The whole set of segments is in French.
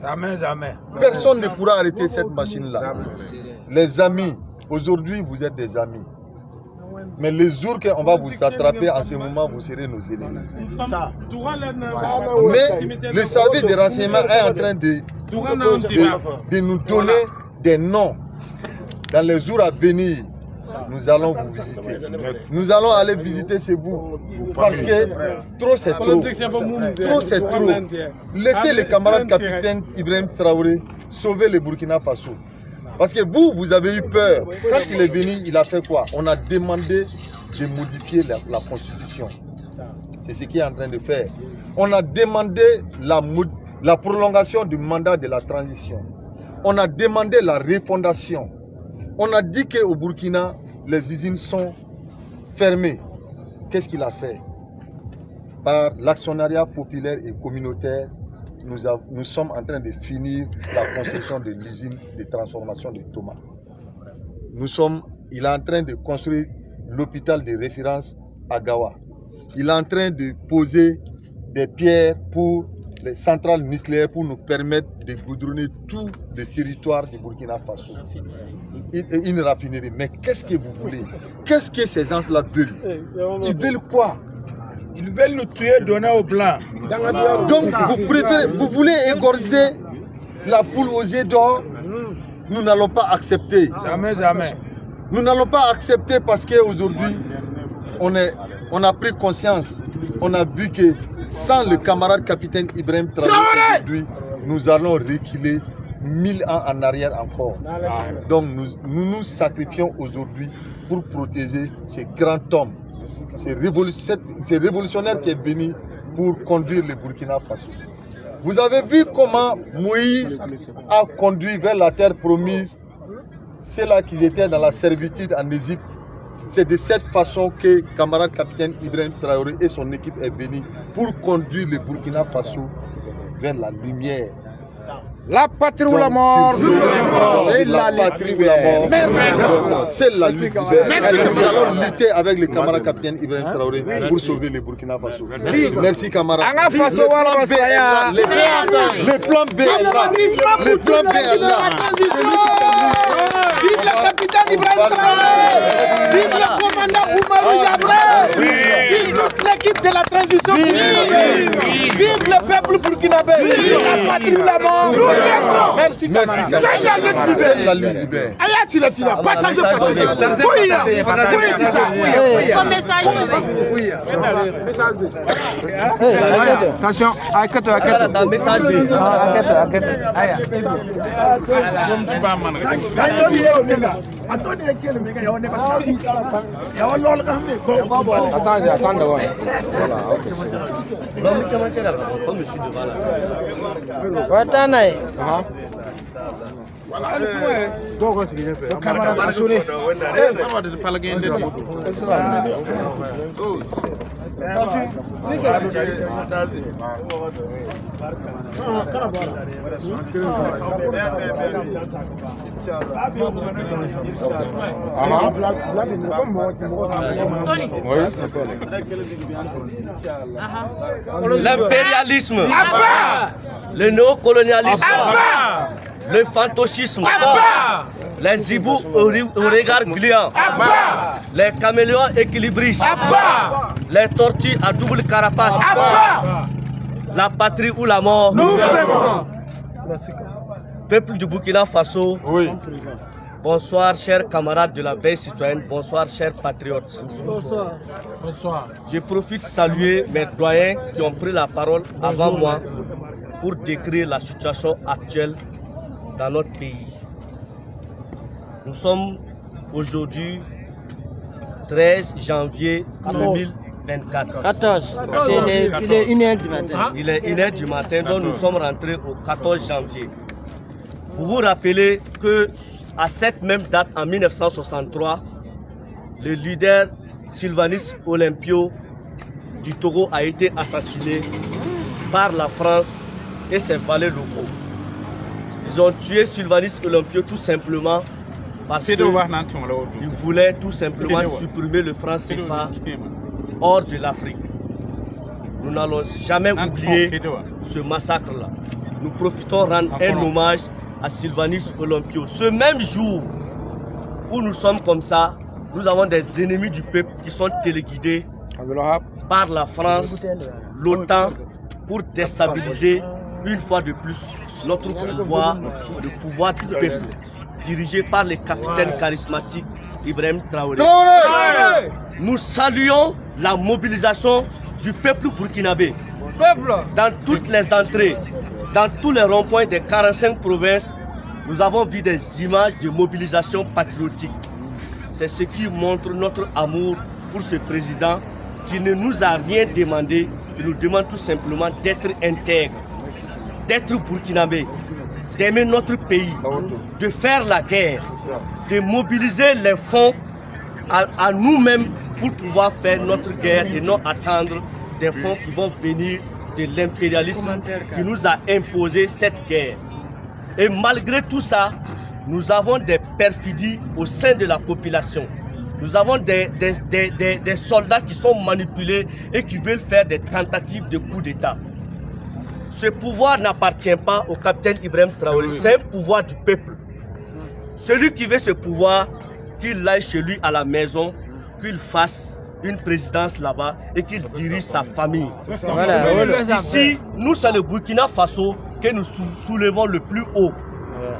Jamais, jamais. Personne ne pourra arrêter cette machine-là. Les amis, aujourd'hui, vous êtes des amis. Mais les jours qu'on va vous attraper, en ce moment, vous serez nos ennemis. Mais le service de renseignement est en train de nous donner des noms. Dans les jours à venir, nous allons vous visiter. Nous allons aller visiter chez vous. Parce que trop c'est trop. Trop c'est trop. Laissez le camarade capitaine Ibrahim Traoré sauver le Burkina Faso. Parce que vous avez eu peur. Quand il est venu, il a fait quoi? On a demandé de modifier la Constitution. C'est ce qu'il est en train de faire. On a demandé la prolongation du mandat de la transition. On a demandé la refondation. On a dit qu'au Burkina, les usines sont fermées. Qu'est-ce qu'il a fait? Par l'actionnariat populaire et communautaire, nous sommes en train de finir la construction de l'usine de transformation de tomates. Il est en train de construire l'hôpital de référence à Gawa. Il est en train de poser des pierres pour les centrales nucléaires pour nous permettre de goudronner tout le territoire du Burkina Faso. Une raffinerie. Mais qu'est-ce que vous voulez? Qu'est-ce que ces gens-là veulent? Ils veulent quoi? Ils veulent nous tuer, donner au blanc. Donc vous voulez égorger la poule aux œufs d'or? Nous n'allons pas accepter. Jamais, jamais. Nous n'allons pas accepter parce qu'aujourd'hui, on a pris conscience. On a vu que sans le camarade capitaine Ibrahim Traoré, aujourd'hui, nous allons reculer 1000 ans en arrière encore. Donc nous sacrifions aujourd'hui pour protéger ces grands hommes. C'est révolutionnaire qui est venu pour conduire le Burkina Faso. Vous avez vu comment Moïse a conduit vers la terre promise ceux-là qui étaient dans la servitude en Égypte. C'est de cette façon que camarade capitaine Ibrahim Traoré et son équipe est venu pour conduire le Burkina Faso vers la lumière. La patrie ou la mort, c'est la patrie ou la mort, c'est la lutte. Nous allons lutter avec le camarade capitaine Ibrahim Traoré pour sauver le Burkina Faso. Merci camarade. Le plan B est là. Le plan B est là. Vive le capitaine Ibrahim Traoré! Vive le commandant Oumarou Yabré! Vive toute l'équipe de la transition! Vive le peuple burkinabé! Vive la patrie ou la mort! Merci, merci. C'est la lutte libère. Ayatila, partagez, partagez. Attention, arrête. L'impérialisme, le néocolonialisme, le fantochisme, les hiboux au regard gluant, les caméléons équilibristes, les tortues à double carapace, la patrie ou la mort. Peuple du Burkina Faso, bonsoir chers camarades de la veille citoyenne, bonsoir chers patriotes. Bonsoir. Je profite de saluer mes doyens qui ont pris la parole avant moi pour décrire la situation actuelle dans notre pays. Nous sommes aujourd'hui 13 janvier 2024. 14. Il est 1h du matin. Il est 1h du matin, donc nous sommes rentrés au 14 janvier. Vous vous rappelez que à cette même date, en 1963, le leader Sylvanus Olympio du Togo a été assassiné par la France et ses valets locaux. Ils ont tué Sylvanus Olympio tout simplement parce qu'ils voulaient tout simplement supprimer le franc CFA hors de l'Afrique. Nous n'allons jamais oublier ce massacre-là. nous profitons rendre un hommage à Sylvanus Olympio. Ce même jour où nous sommes comme ça, nous avons des ennemis du peuple qui sont téléguidés par la France, l'OTAN, pour déstabiliser une fois de plus notre pouvoir, le pouvoir du peuple, dirigé par les capitaines charismatiques Ibrahim Traoré. Nous saluons la mobilisation du peuple burkinabé dans toutes les entrées, dans tous les ronds-points des 45 provinces. Nous avons vu des images de mobilisation patriotique. C'est ce qui montre notre amour pour ce président qui ne nous a rien demandé. Il nous demande tout simplement d'être intègre, d'être burkinabé, d'aimer notre pays, de faire la guerre, de mobiliser les fonds à nous-mêmes pour pouvoir faire notre guerre et non attendre des fonds qui vont venir de l'impérialisme qui nous a imposé cette guerre. Et malgré tout ça, nous avons des perfidies au sein de la population. Nous avons des soldats qui sont manipulés et qui veulent faire des tentatives de coup d'État. Ce pouvoir n'appartient pas au capitaine Ibrahim Traoré, c'est un pouvoir du peuple. Celui qui veut ce pouvoir, qu'il aille chez lui à la maison, qu'il fasse une présidence là-bas et qu'il dirige sa famille. Ici, nous, c'est le Burkina Faso que nous soulevons le plus haut.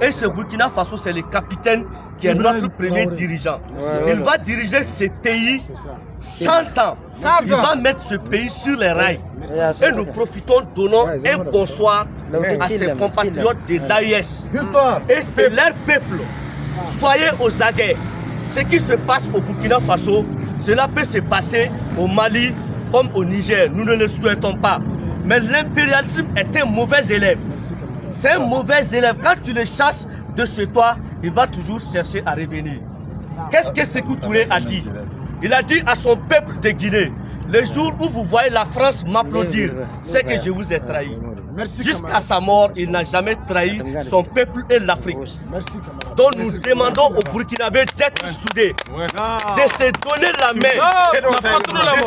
Et ce Burkina Faso, c'est le capitaine qui est notre premier dirigeant. Il va diriger ce pays 100 ans. Il va mettre ce pays sur les rails. Et nous profitons, donnons un bonsoir à ses compatriotes de l'AIS. Et leur peuple, soyez aux aguets. Ce qui se passe au Burkina Faso, cela peut se passer au Mali comme au Niger. Nous ne le souhaitons pas. Mais l'impérialisme est un mauvais élève. C'est un mauvais élève. Quand tu le chasses de chez toi, il va toujours chercher à revenir. Qu'est-ce que Sékou Touré a dit? Il a dit à son peuple de Guinée, le jour où vous voyez la France m'applaudir, c'est que je vous ai trahi. Jusqu'à sa mort, il n'a jamais trahi son peuple et l'Afrique. Donc nous demandons aux Burkinabés d'être soudés, de se donner la main, de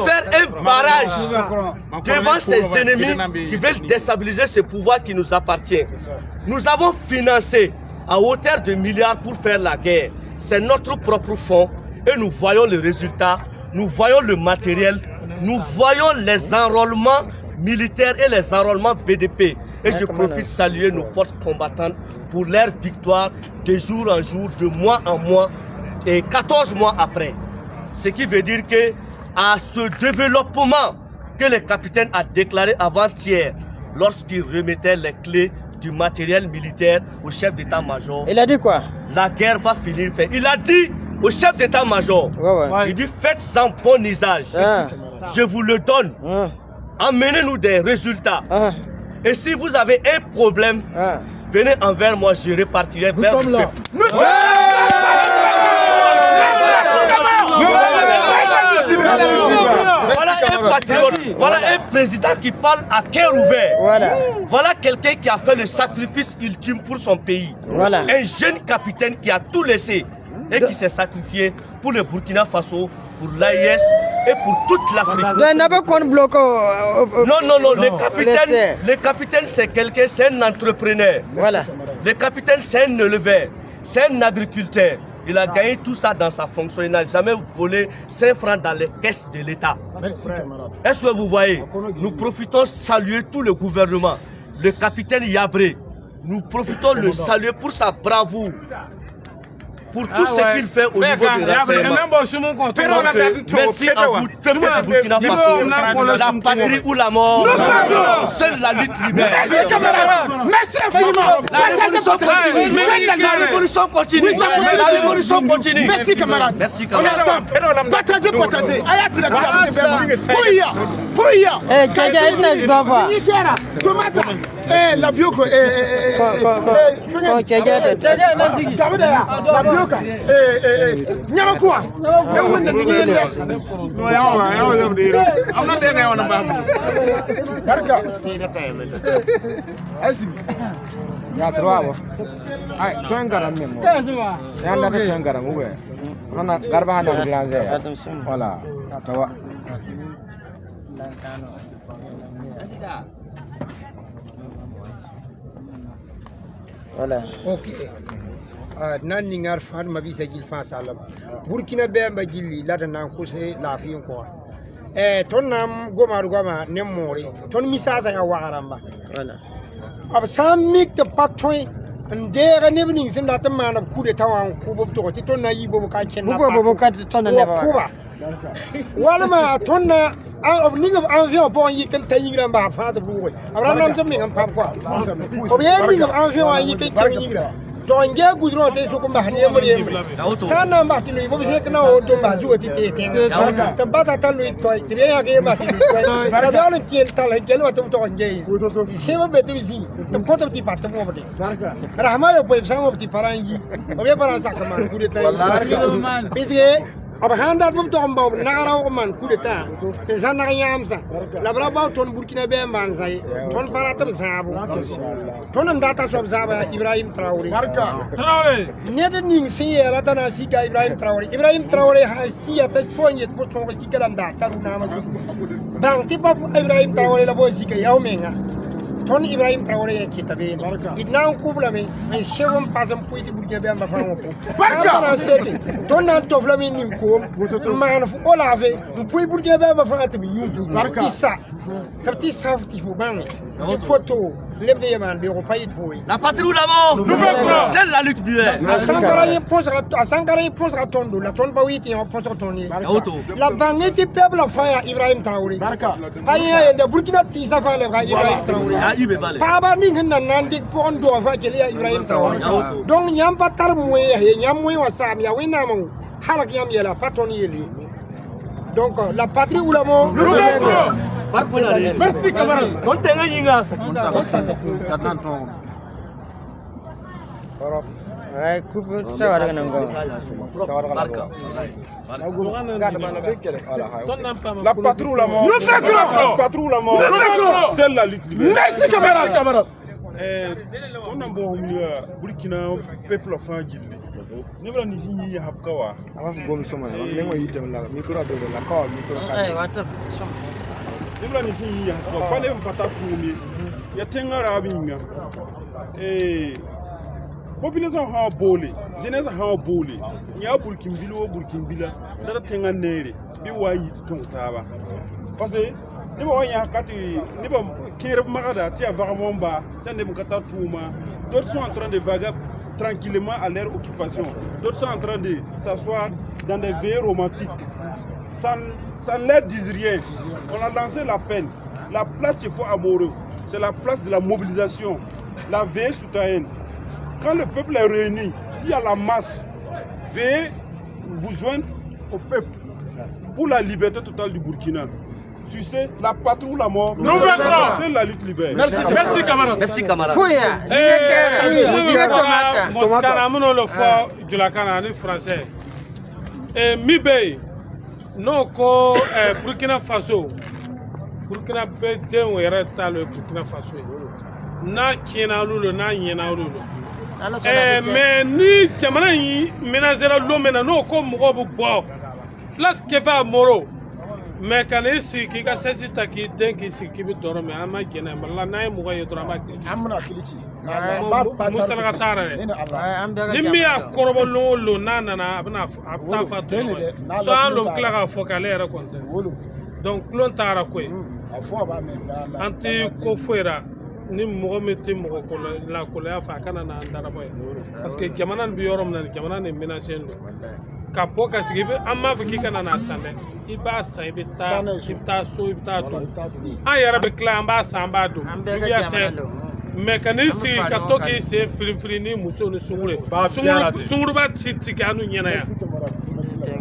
faire un barrage devant ces ennemis qui veulent déstabiliser ce pouvoir qui nous appartient. Nous avons financé à hauteur de milliards pour faire la guerre. C'est notre propre fonds et nous voyons le résultat, nous voyons le matériel, nous voyons les enrôlements militaires et les enrôlements BDP. Et je profite de saluer nos forces combattantes pour leur victoire de jour en jour, de mois en mois et 14 mois après. Ce qui veut dire que à ce développement que le capitaine a déclaré avant-hier, lorsqu'il remettait les clés du matériel militaire au chef d'état-major. Il a dit quoi? La guerre va finir. Il a dit au chef d'état-major, il dit faites-en bon usage. Je vous le donne. Amenez-nous des résultats. Et si vous avez un problème, venez envers moi, je répartirai vers le peuple. Voilà un patriote, voilà un président qui parle à cœur ouvert. Voilà quelqu'un qui a fait le sacrifice ultime pour son pays. Un jeune capitaine qui a tout laissé et qui s'est sacrifié pour le Burkina Faso, pour l'AIS et pour toute l'Afrique. Non, le capitaine c'est quelqu'un, c'est un entrepreneur. Le capitaine c'est un éleveur, c'est un agriculteur. Il a gagné tout ça dans sa fonction. Il n'a jamais volé 5 francs dans les caisses de l'État. Est-ce que vous voyez? Nous profitons de saluer tout le gouvernement. Le capitaine Yabré, nous profitons de le saluer pour sa bravoure. Pour tout ce qu'il fait au niveau des renseignements. Merci à vous, peuple de Burkina Faso. La patrie ou la mort, seule la lutte libère. Merci infiniment. La révolution continue. La révolution continue. Merci camarades. Merci camarades. Partagez. La bioko. Nyamakuwa. Ya terbawa. Ay, tuan garam ni mo. Yang ada tuan garam gue. Karena garba hanya bilang saya. Wala, tawa. Voilà. Ok. Nan ningar fan ma bisa gil fa salam. Burkina be ma gilli la nan ko se la fi ko. Ton nam goma ne mori. Ton misasa ya waramba. Voilà. Ab samik te patoi ndere ne bning sin da ta mana ku de tawan ku bo to ti ton na yibo ka ken na Pourquoi vous quatre tonnes de kuba. Wala ma ton na of nigam avion bon yi kan tayigra ba fa ta bu ko. Abra nam sam ngam pa ko. Ob ye nigam avion yi kan yigra. Don ge gudro te su ko ba ne mari sana ma ti lo bo se kana o don ba zu ti te ta ba ta ta lo to ti ya ge ba ti to bara da no ki ta la ge lo to nge se ba be ti si ta ko ta ti pa ta mo ba ti ra ma yo po sa mo ti parangi o be para sa ka ma ku de ta bi ti ab handa bu to mbaw na ra ko man ku de ta te sa na yam sa la bra ba ton burkina be man sai ton para ta sa bu ton ndata so sa ba Ibrahim Traoré Traoré ne de ning si era ta na si ga Ibrahim Traoré ha si ya ta so nyet po ton si ga landa ta ru na ma dang ti pa Ibrahim Traoré la bo si ga yaw menga ton Ibrahim Traoré ki tabe idna ko bula me ay shewon pasam po ti burkina be ma fa mo barka na seke ton na to bula me ning ko ma na fu olave po burkina be ma fa ta bi yu barka isa kapti safti fu bang ti photo la patrie ou la mort, c'est la lutte buère. À Sankara, pose à ton dos, la tonne pas oui, on pose à ton nez. La banque était peuple la fin Ibrahim Traoré. Aïe, de Burkina Tisa va Ibrahim Traoré. Pas ning nandik pour un doigt va Ibrahim Traoré. Donc yam pas tar moué, yam moué wasam, ya winamon, halak yam yela, pas ton yeli. Donc la patrie ou la mort, merci camarade. Contez-le Yinga. Ouais, coupe ça va rien encore. La patrouille la mort. La patrouille la mort. C'est la lutte libérale. Merci camarade. On a bon Burkina peuple fin gilli. Ne bla ni ni hapkawa. Ama gom soma ne mo yitem la micro do la ko micro ka. Eh, wata soma. Ne bla ni si hapkawa. Pas les pata fumi. Ya tengara binga. Population ha bolé, jeunesse ha bolé. Ya Burkinbila, dara tenga nere. Bi wayi ton taba. Parce que ni ba wanya kati ni ba kere magada ti vraiment ba, tan ne mukata touma. D'autres sont en train de vaguer tranquillement à leur occupation. D'autres sont en train de s'asseoir dans des veillées romantiques. Ça ne leur dit rien. On a lancé la peine. La place qu'il faut amoureux, c'est la place de la mobilisation, la veille citoyenne. Quand le peuple est réuni, s'il y a la masse, veuillez vous joindre au peuple pour la liberté totale du Burkina. Tu sais, la patrouille ou la mort, c'est la lutte libérale. Merci camarade. Merci camarade. Français. Mibé, non, Burkina Faso. Burkina be den wɛrɛ ta le Burkina Faso ye n'a tiɲɛna olu lo n'a ɲɛna olu lo mais ni jamana in menacera don min na n'o ko mɔgɔw bɛ bɔ place Kefa Moro mais ka n'i sigi k'i ka sɛsi ta k'i den k'i sigi k'i bɛ tɔɔrɔ mais an ma jɛnɛ Mali la n'a ye mɔgɔ ye dɔrɔn an b'a kiri an bɛna kiri ci musaraka t'a la dɛ ni min y'a kɔrɔbɔ lon o lon n'a nana a bɛ taa fa tɔɔrɔ ye so an lo tila k'a fɔ k'ale yɛrɛ kɔni tɛ donc kulon taara ko ye an tɛ ko foyi ra ni mɔgɔ min tɛ mɔgɔ lakoloya fɛ a kana na an darabɔ ye parce que jamana nin bɛ yɔrɔ min na jamana nin menacé don ka bɔ ka sigi an m'a fɔ k'i kana n'a san dɛ i b'a san i bɛ taa so i bɛ taa dun an yɛrɛ bɛ tila an b'a san an b'a dun juguya tɛ mais ka n'i sigi ka to k'i sen firifiri ni muso ni sunguru ye sunguru b'a ci tigɛ an n'u ɲɛna yan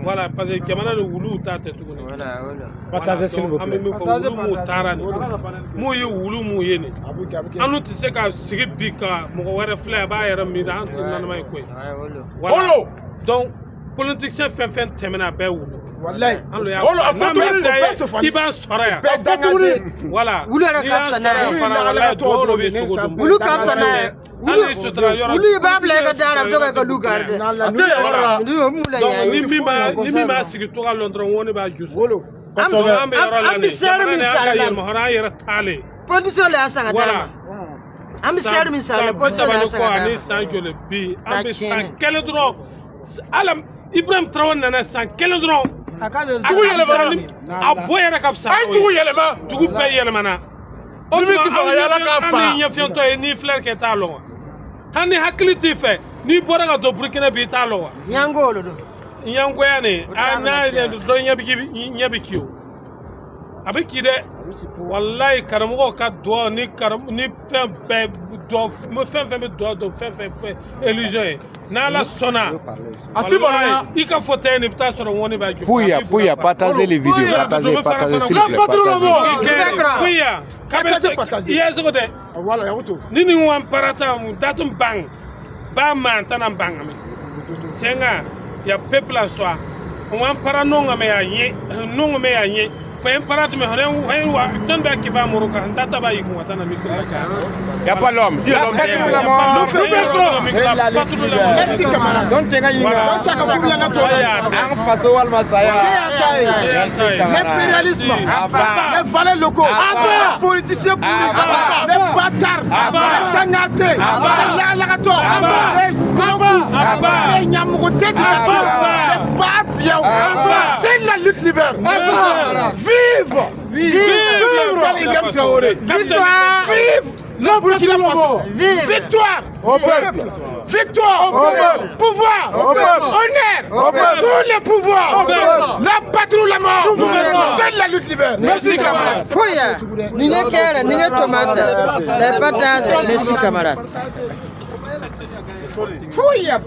voilà parce que jamana ni wuluw ta tɛ tuguni an bɛ min fɔ wulu m'u taara nin m'u ye wulu m'u ye nin an n'u tɛ se ka sigi bi ka mɔgɔ wɛrɛ filɛ a b'a yɛrɛ miiri an tɛ nanama ye koyi voilà donc politicien fɛn fɛn tɛmɛna a bɛɛ wulu i b'a sɔrɔ yan voilà wulu yɛrɛ ka fisa n'a ye wulu ka fisa n'a ye wulu b'a bila i ka da la a bɛ to ka lu garde ni min b'a sigi to ka lɔn dɔrɔn ŋo ne b'a jusu an bɛ yɔrɔ la nin jamana ni an ka yɛlɛma hɔrɔn an yɛrɛ taalen politicien le y'a san ka d'a ma An bɛ seri min sa, le poste la sa ka ani san joli bi an bɛ san kelen dɔrɔn ala Ibrahim Traoré nana san kelen dɔrɔn dugu yɛlɛmana a bɔ yɛrɛ ka fisa. A ye dugu yɛlɛma, dugu bɛɛ yɛlɛmana. O tuma an ni ɲɛfiyɛntɔ ye ni filɛ kɛ t'a lɔn wa hali ni hakili t'i fɛ n'i bɔra ka don Burukina bi i t'a lɔn wa. Ɲango olu don. Ɲangoya nin n'a dɔ ɲɛ bɛ k'i o a bɛ k'i dɛ. Wallahi karamɔgɔ ka duwawu ni fɛn bɛɛ fɛn bɛ duwawu fɛn illusion ye n'Ala sɔnna a tɛ bala i ka fauteuil nin i bɛ taa sɔrɔ ŋɔni b'a jɔ. Pouya, partagez les vidéos, partagez s'il vous plaît. Pouya, i ye sogo dɛ. Ni nin wan parata datum bang ba man tana bang ame. Tenga ya peuple en soi. Wan para non ame ya nye, non ame ya nye. Fais parat me rien wa tan ba ki va moruka ndata ba yiku watana mikro y a pas l'homme merci camarade donc tenga yinga ça ka kubla na to en faso wal masaya l'impérialisme les valeurs locaux les politiciens les bâtards les tangate la lagato les gogo les nyamugote les babia c'est la lutte libère. Vive! Ibrahim Traoré! Victoire! Vive! Le Burkina Faso! Victoire! Au peuple! Victoire! Au peuple! Pouvoir! Au peuple! Honneur! Tous les pouvoirs! La patrie ou la mort! C'est la lutte libère! Merci camarades! Pouya, ninge kere, ninge tomate, les patates, merci camarades. Pouya!